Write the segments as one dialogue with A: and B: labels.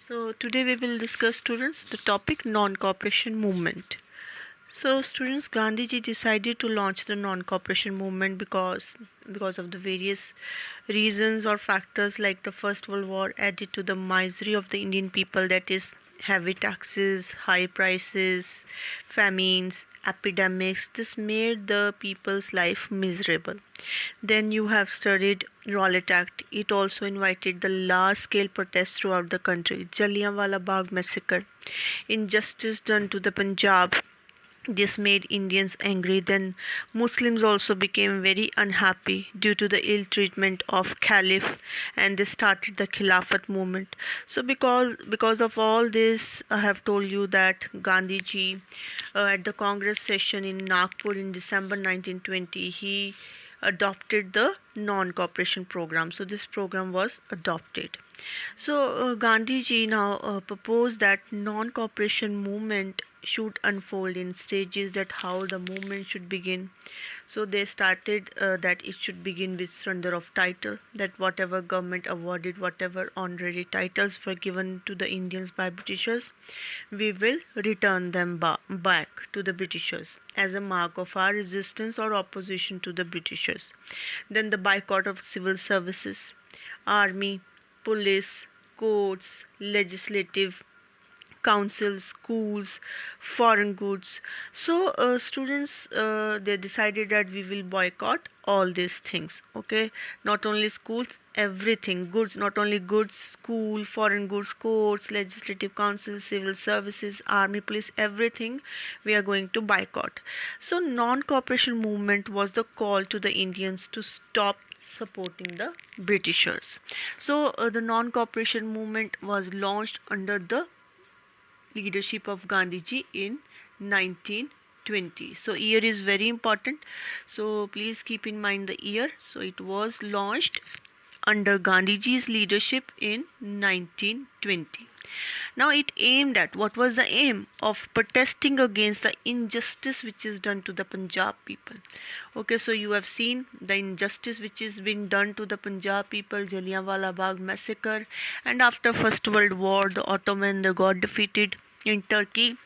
A: So today we will discuss, students, the topic non-cooperation movement. So students, Gandhiji decided to launch the non-cooperation movement because of the various reasons or factors, like the First World War added to the misery of the Indian people, that is heavy taxes, high prices, famines, epidemics. This made the people's life miserable. Then you have studied Rowlatt Act. It also invited the large-scale protests throughout the country. Jallianwala Bagh massacre, injustice done to the Punjab. This made Indians angry. Then Muslims also became very unhappy due to the ill treatment of Caliph, and they started the Khilafat movement. So because of all this, I have told you that Gandhiji, at the Congress session in Nagpur in December 1920, he adopted the non-cooperation program. So this program was adopted. So Gandhiji now proposed that non-cooperation movement should unfold in stages, that how the movement should begin. So they started that it should begin with surrender of title, that whatever government awarded, whatever honorary titles were given to the Indians by Britishers, we will return them back to the Britishers as a mark of our resistance or opposition to the Britishers. Then the boycott of civil services, army, police, courts, legislative councils, schools, foreign goods. So students, they decided that we will boycott all these things. Okay, not only schools, everything, goods, not only goods, school, foreign goods, courts, legislative councils, civil services, army, police, everything we are going to boycott. So non-cooperation movement was the call to the Indians to stop supporting the Britishers. So the non-cooperation movement was launched under the leadership of Gandhiji in 1920. So year is very important. So please keep in mind the year. So it was launched under Gandhiji's leadership in 1920. Now it aimed at, what was the aim of protesting against the injustice which is done to the Punjab people. Okay, so you have seen the injustice which is being done to the Punjab people, Jallianwala Bagh massacre, and after First World War, the Ottoman, they got defeated in Turkey,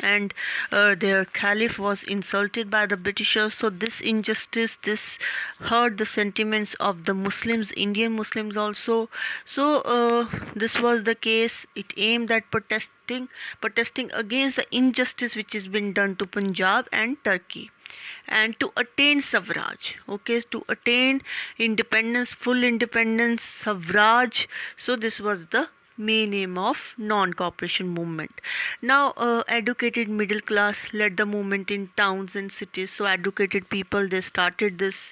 A: and their caliph was insulted by the Britishers. So this injustice, this hurt the sentiments of the Muslims, Indian Muslims also. So this was the case. It aimed at protesting against the injustice which has been done to Punjab and Turkey, and to attain Swaraj. Okay, to attain independence, full independence, Swaraj. So this was the main aim of non-cooperation movement. Now educated middle class led the movement in towns and cities. So educated people, they started this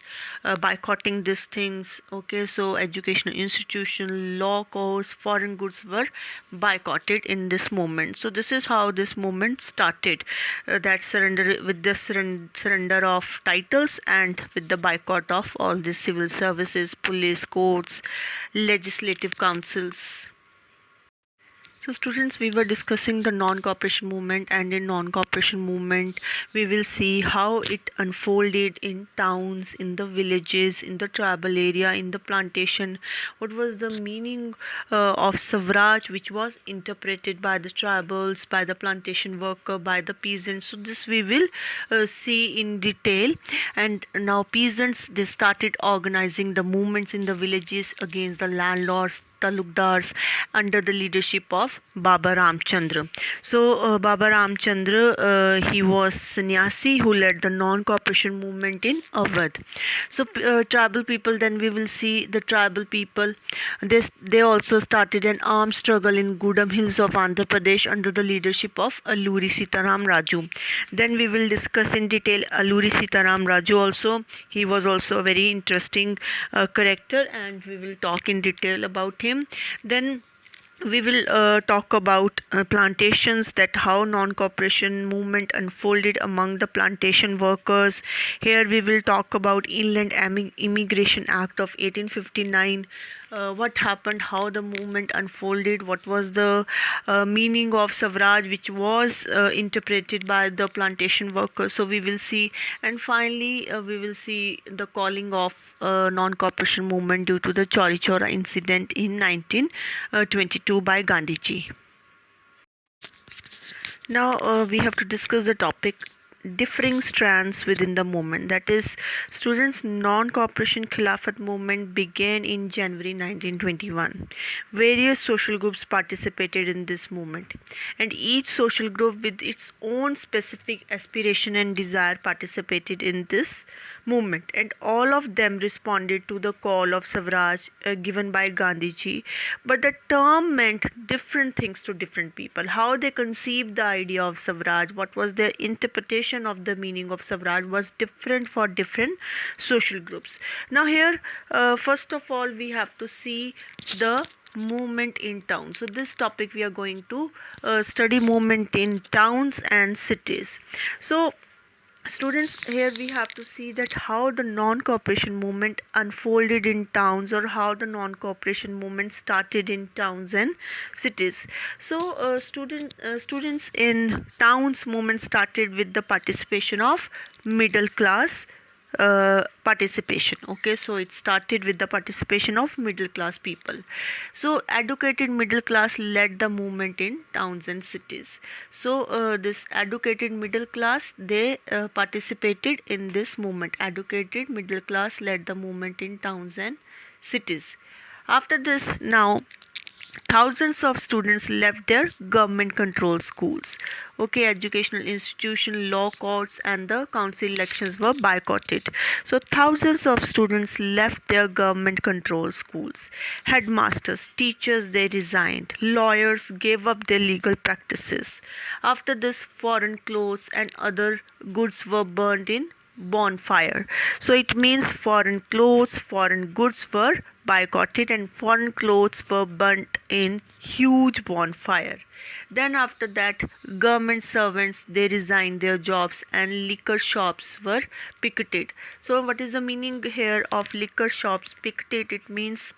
A: boycotting these things. Okay, so educational institution, law courts, foreign goods were boycotted in this movement. So this is how this movement started, that surrender, with the surrender of titles and with the boycott of all these civil services, police, courts, legislative councils. So students, we were discussing the non-cooperation movement, and in non-cooperation movement we will see how it unfolded in towns, in the villages, in the tribal area, in the plantation. What was the meaning of Swaraj, which was interpreted by the tribals, by the plantation worker, by the peasants. So this we will see in detail. And now peasants, they started organizing the movements in the villages against the landlords, talukdars, under the leadership of Baba Ramchandra. So Baba Ramchandra, he was sannyasi who led the non-cooperation movement in Awadh. So tribal people, then we will see the tribal people, they also started an armed struggle in Gudam Hills of Andhra Pradesh under the leadership of Alluri Sitaram Raju. Then we will discuss in detail Alluri Sitaram Raju also. He was also a very interesting character, and we will talk in detail about him. Then we will talk about plantations, that how non-cooperation movement unfolded among the plantation workers. Here we will talk about Inland Immigration Act of 1859, what happened, how the movement unfolded, what was the meaning of Swaraj, which was interpreted by the plantation workers. So we will see, and finally we will see the calling of non-cooperation movement due to the Chauri Chaura incident in 1922 by Gandhiji. Now we have to discuss the topic differing strands within the movement. That is, students' non-cooperation Khilafat movement began in January 1921. Various social groups participated in this movement, and each social group with its own specific aspiration and desire participated in this movement, and all of them responded to the call of Swaraj given by Gandhiji. But the term meant different things to different people. How they conceived the idea of Swaraj, what was their interpretation of the meaning of Swaraj, was different for different social groups. Now here, first of all, we have to see the movement in towns. So this topic we are going to study movement in towns and cities. So students, here we have to see that how the non-cooperation movement unfolded in towns, or how the non-cooperation movement started in towns and cities. So students, in towns, movement started with the participation of middle class participation. Okay, so it started with the participation of middle class people. So educated middle class led the movement in towns and cities. So this educated middle class, they participated in this movement. Educated middle class led the movement in towns and cities. After this, now thousands of students left their government controlled schools. Okay, educational institution, law courts, and the council elections were boycotted. So thousands of students left their government controlled schools. Headmasters, teachers, they resigned. Lawyers gave up their legal practices. After this, foreign clothes and other goods were burned in bonfire. So it means foreign clothes, foreign goods were boycotted, and foreign clothes were burnt in huge bonfire. Then after that, government servants, they resigned their jobs, and liquor shops were picketed. So what is the meaning here of liquor shops picketed? It means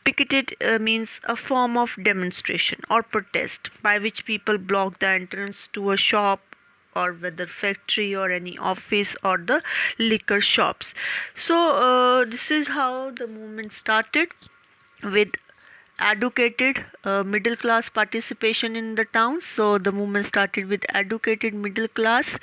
A: picketed means a form of demonstration or protest by which people block the entrance to a shop, or whether factory or any office, or the liquor shops. So this is how the movement started, with educated middle class participation in the towns. So the movement started with educated middle class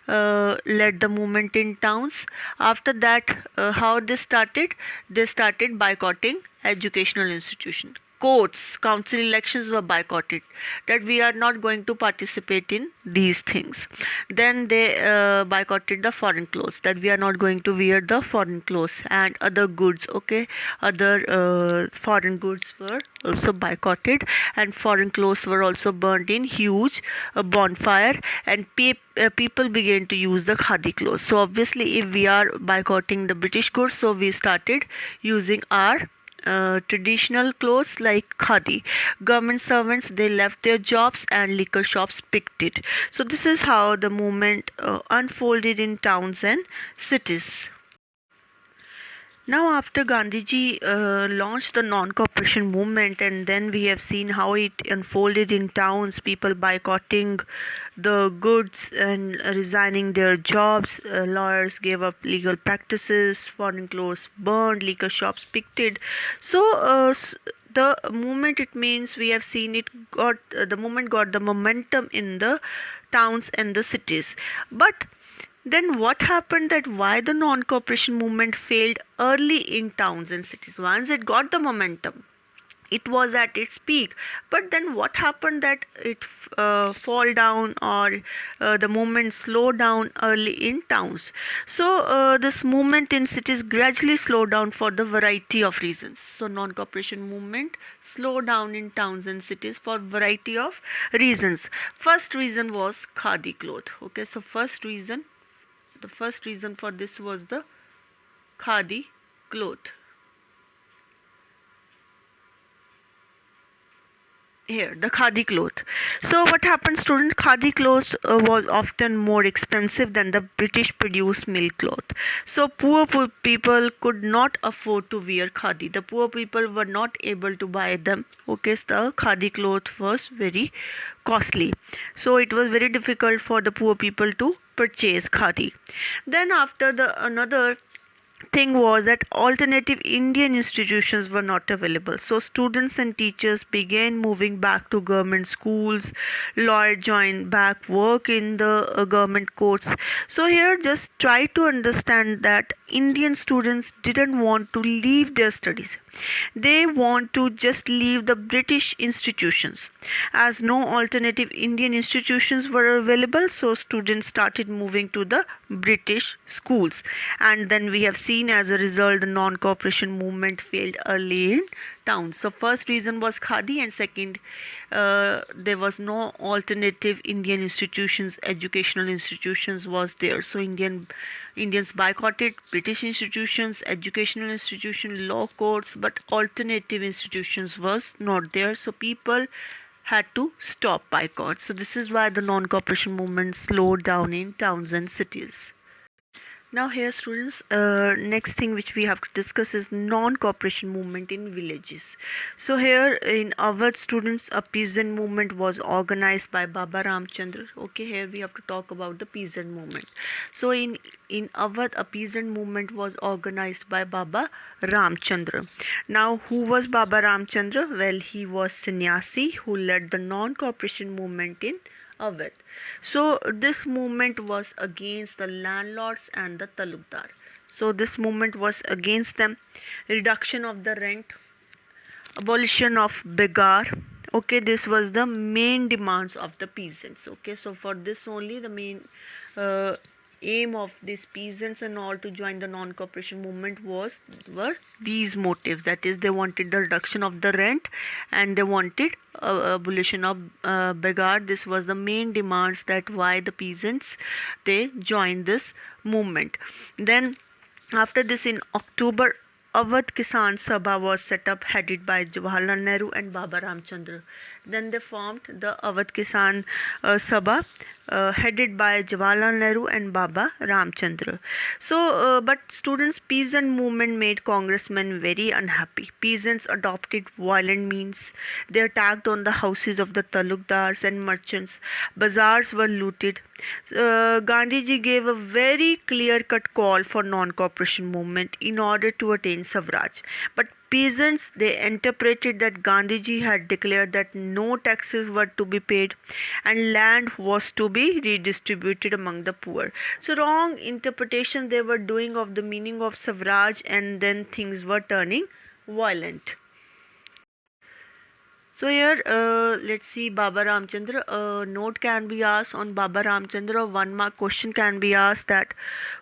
A: led the movement in towns. After that, how they started boycotting educational institution. Courts, council elections were boycotted, that we are not going to participate in these things. Then they boycotted the foreign clothes, that we are not going to wear the foreign clothes, and other goods. Okay, other foreign goods were also boycotted, and foreign clothes were also burned in huge bonfire, and people began to use the khadi clothes. So obviously, if we are boycotting the British goods, so we started using our traditional clothes like khadi. Government servants, they left their jobs, and liquor shops picked it. So this is how the movement unfolded in towns and cities. Now, after Gandhiji launched the non-cooperation movement, and then we have seen how it unfolded in towns, people boycotting the goods and resigning their jobs, lawyers gave up legal practices, foreign clothes burned, liquor shops picketed. So the movement, it means we have seen it got the movement got the momentum in the towns and the cities. But then what happened, that why the non-cooperation movement failed early in towns and cities? Once it got the momentum, it was at its peak. But then what happened, that it fall down, or the movement slowed down early in towns. So this movement in cities gradually slowed down for the variety of reasons. So non-cooperation movement slowed down in towns and cities for variety of reasons. First reason was khadi cloth. Okay, so the first reason for this was the khadi cloth. here the khadi cloth. So what happened, students? Khadi clothes was often more expensive than the British produced milk cloth. So poor people could not afford to wear khadi. The poor people were not able to buy them. Okay, so the khadi cloth was very costly, so it was very difficult for the poor people to purchase khadi. Then after the another thing was that alternative Indian institutions were not available. So students and teachers began moving back to government schools. Lawyer joined back work in the government courts. So here just try to understand that Indian students didn't want to leave their studies. They want to just leave the British institutions. As no alternative Indian institutions were available, so students started moving to the British schools. And then we have seen as a result the non-cooperation movement failed early in towns. So first reason was khadi, and second, there was no alternative Indian institutions, educational institutions was there. So Indians boycotted British institutions, educational institutions, law courts, but alternative institutions was not there. So people had to stop boycott. So this is why the non-cooperation movement slowed down in towns and cities. Now here students, next thing which we have to discuss is non-cooperation movement in villages. So here in Awadh, students, a peasant movement was organized by Baba Ramchandra. Okay, here we have to talk about the peasant movement. So in Awadh, a peasant movement was organized by Baba Ramchandra. Now who was Baba Ramchandra? Well, he was sannyasi who led the non-cooperation movement in Awadh. So this movement was against the landlords and the talukdar. So this movement was against them. Reduction of the rent, abolition of begar. Okay, this was the main demands of the peasants. Okay, so for this only the main aim of these peasants and all to join the non-cooperation movement were these motives, that is they wanted the reduction of the rent and they wanted abolition of begar. This was the main demands that why the peasants they joined this movement. Then after this in October, Awadh Kisan Sabha was set up, headed by Jawaharlal Nehru and Baba Ramchandra. Then they formed the Awadh Kisan Sabha, headed by Jawaharlal Nehru and Baba Ramchandra. So, but students, peasant movement made congressmen very unhappy. Peasants adopted violent means. They attacked on the houses of the talukdars and merchants. Bazaars were looted. Gandhiji gave a very clear-cut call for non-cooperation movement in order to attain Swaraj. But peasants, they interpreted that Gandhiji had declared that no taxes were to be paid and land was to be redistributed among the poor. So wrong interpretation they were doing of the meaning of Swaraj, and then things were turning violent. So here let's see Baba Ramchandra. A note can be asked on Baba Ramchandra. 1 mark question can be asked that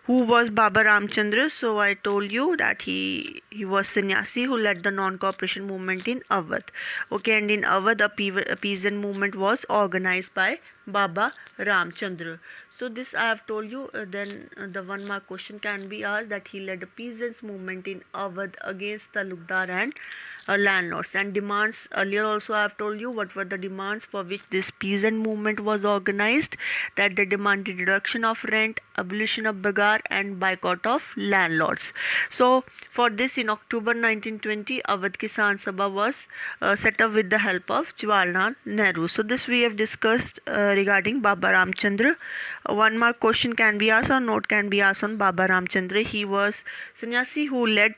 A: who was Baba Ramchandra. So I told you that he was sannyasi who led the non-cooperation movement in Awadh. Okay, and in Awadh a peasant movement was organized by Baba Ramchandra. So this I have told you. Then the 1 mark question can be asked that he led a peasants movement in Awadh against talukdar and landlords. And demands, earlier also I have told you what were the demands for which this peasant movement was organized, that they demanded reduction of rent, abolition of begar and boycott of landlords. So for this in October 1920 Awadh Kisan Sabha was set up with the help of Jawaharlal Nehru. So this we have discussed regarding Baba Ramchandra. 1 mark question can be asked or note can be asked on Baba Ramchandra. He was sannyasi who led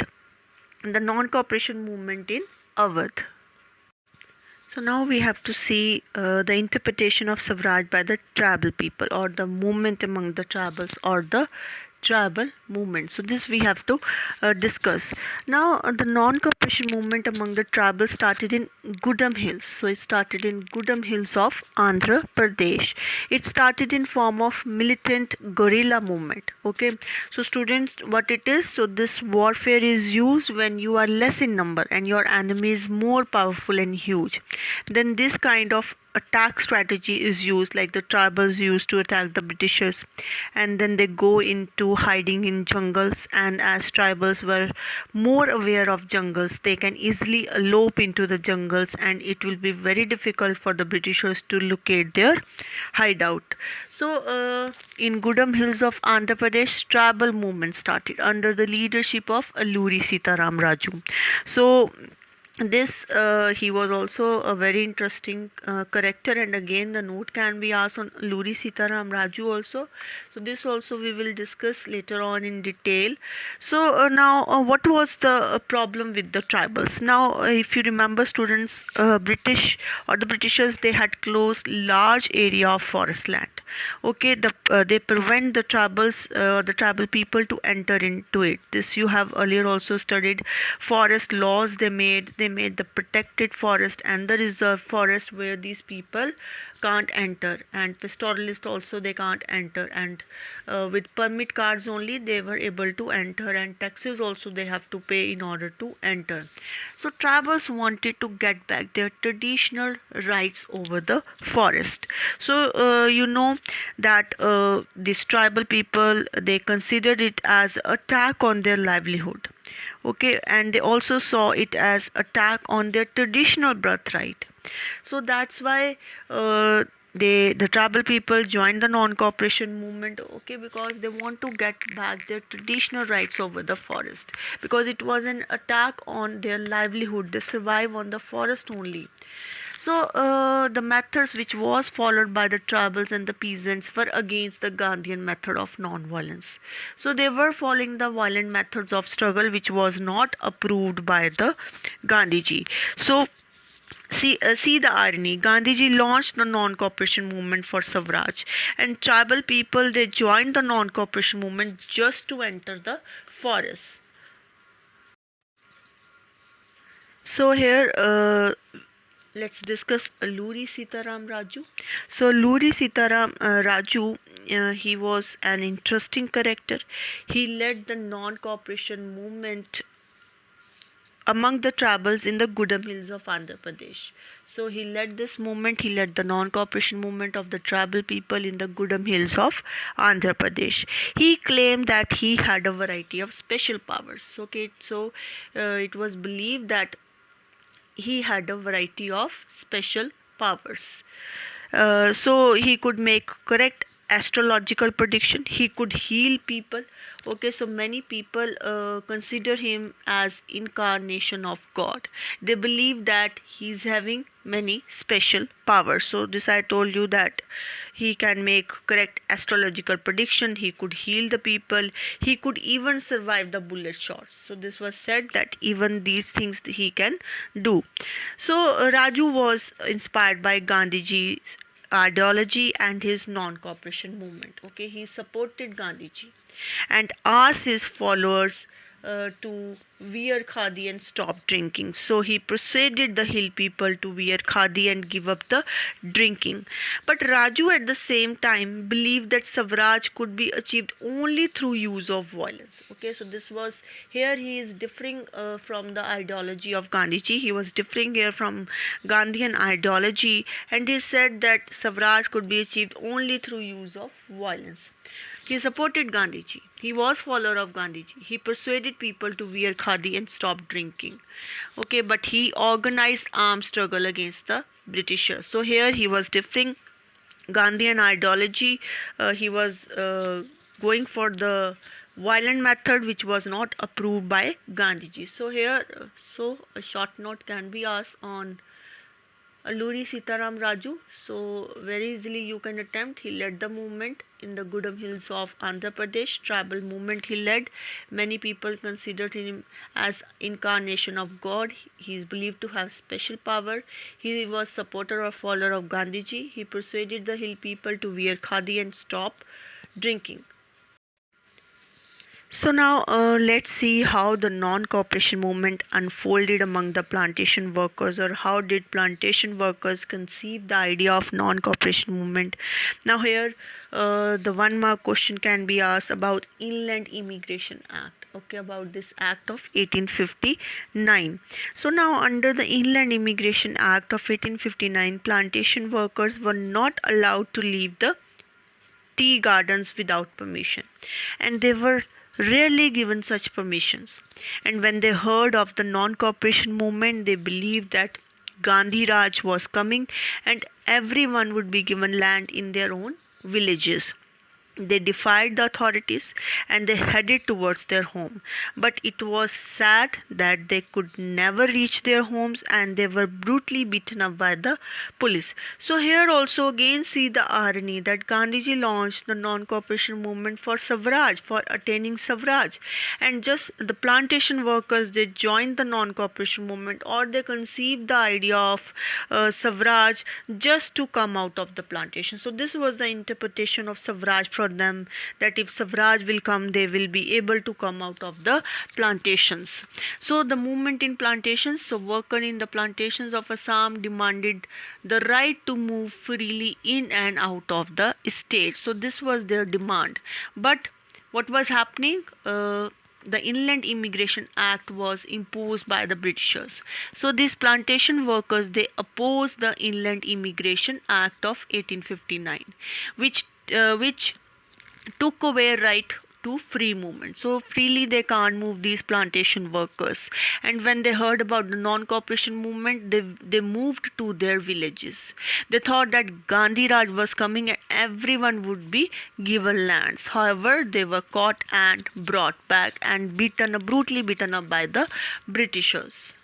A: the non-cooperation movement in Awadh. So now we have to see the interpretation of Swaraj by the tribal people, or the movement among the tribals, or the tribal movement. So this we have to discuss. Now the non-cooperation movement among the tribals started in Gudam Hills. So it started in Gudam Hills of Andhra Pradesh. It started in form of militant guerrilla movement. Okay, so students, what it is, so this warfare is used when you are less in number and your enemy is more powerful and huge. Then this kind of attack strategy is used, like the tribals used to attack the Britishers, and then they go into hiding in jungles. And as tribals were more aware of jungles, they can easily elope into the jungles, and it will be very difficult for the Britishers to locate their hideout. So, in Gudam Hills of Andhra Pradesh, tribal movement started under the leadership of Alluri Sitaram Raju. So this he was also a very interesting character, and again the note can be asked on Luri Sitaram Raju also. So this also we will discuss later on in detail. So now what was the problem with the tribals? Now if you remember students, British or the Britishers, they had closed large area of forest land. Okay, they prevent the tribal people to enter into it. This you have earlier also studied. Forest laws they made the protected forest and the reserved forest where these people can't enter, and pastoralists also they can't enter, and with permit cards only they were able to enter, and taxes also they have to pay in order to enter. So tribals wanted to get back their traditional rights over the forest. So you know that these tribal people, they considered it as attack on their livelihood. Okay, and they also saw it as attack on their traditional birthright. So that's why the tribal people joined the non-cooperation movement. Okay, because they want to get back their traditional rights over the forest, because it was an attack on their livelihood. They survive on the forest only. So the methods which was followed by the tribals and the peasants were against the Gandhian method of non-violence. So they were following the violent methods of struggle, which was not approved by the Gandhiji. So see the irony. Gandhiji launched the non-cooperation movement for Swaraj, and tribal people, they joined the non-cooperation movement just to enter the forest. So here let's discuss Alluri Sitaram Raju. So Alluri Sitaram Raju, he was an interesting character. He led the non-cooperation movement among the tribals in the Gudam Hills of Andhra Pradesh. So he led this movement, he led the non-cooperation movement of the tribal people in the Gudam Hills of Andhra Pradesh. He claimed that he had a variety of special powers. Okay, so it was believed that he had a variety of special powers. So he could make correct astrological prediction, he could heal people. Okay, so many people consider him as incarnation of God. They believe that he's having many special powers. So this I told you that he can make correct astrological prediction, he could heal the people, he could even survive the bullet shots. So this was said that even these things he can do. So Raju was inspired by Gandhiji's ideology and his non-cooperation movement. Okay, he supported Gandhiji and asked his followers to wear khadi and stop drinking. So he persuaded the hill people to wear khadi and give up the drinking. But Raju at the same time believed that Swaraj could be achieved only through use of violence. Okay, so this was, here he is differing from the ideology of Gandhiji. He was differing here from Gandhian ideology, and he said that Swaraj could be achieved only through use of violence. He supported Gandhiji. He was follower of Gandhiji. He persuaded people to wear khadi and stop drinking. Okay, but he organized armed struggle against the Britishers. So here he was differing Gandhian ideology. He was going for the violent method, which was not approved by Gandhiji. So here, so a short note can be asked on Alluri Sitaram Raju. So very easily you can attempt. He led the movement in the Gudam Hills of Andhra Pradesh. Tribal movement he led. Many people considered him as incarnation of God. He is believed to have special power. He was supporter or follower of Gandhiji. He persuaded the hill people to wear khadi and stop drinking. So now let's see how the non-cooperation movement unfolded among the plantation workers, or how did plantation workers conceive the idea of non-cooperation movement. Now here the 1 mark question can be asked about Inland Immigration Act. okay, about this act of 1859. So now under the Inland Immigration Act of 1859, plantation workers were not allowed to leave the tea gardens without permission, and they were rarely given such permissions. And when they heard of the non-cooperation movement, they believed that Gandhi Raj was coming and everyone would be given land in their own villages. They defied the authorities and they headed towards their home. But it was sad that they could never reach their homes and they were brutally beaten up by the police. So, here also again see the irony that Gandhiji launched the non cooperation movement for Swaraj, for attaining Swaraj. And just the plantation workers, they joined the non cooperation movement, or they conceived the idea of Swaraj just to come out of the plantation. So, this was the interpretation of Swaraj for them, that if Swaraj will come, they will be able to come out of the plantations. So the movement in plantations, so workers in the plantations of Assam demanded the right to move freely in and out of the state. So this was their demand. But what was happening? The Inland Immigration Act was imposed by the Britishers. So these plantation workers, they opposed the Inland Immigration Act of 1859, which took away right to free movement. So freely they can't move, these plantation workers. And when they heard about the non-cooperation movement, they moved to their villages. They thought that Gandhi Raj was coming and everyone would be given lands. However, they were caught and brought back and brutally beaten up by the Britishers.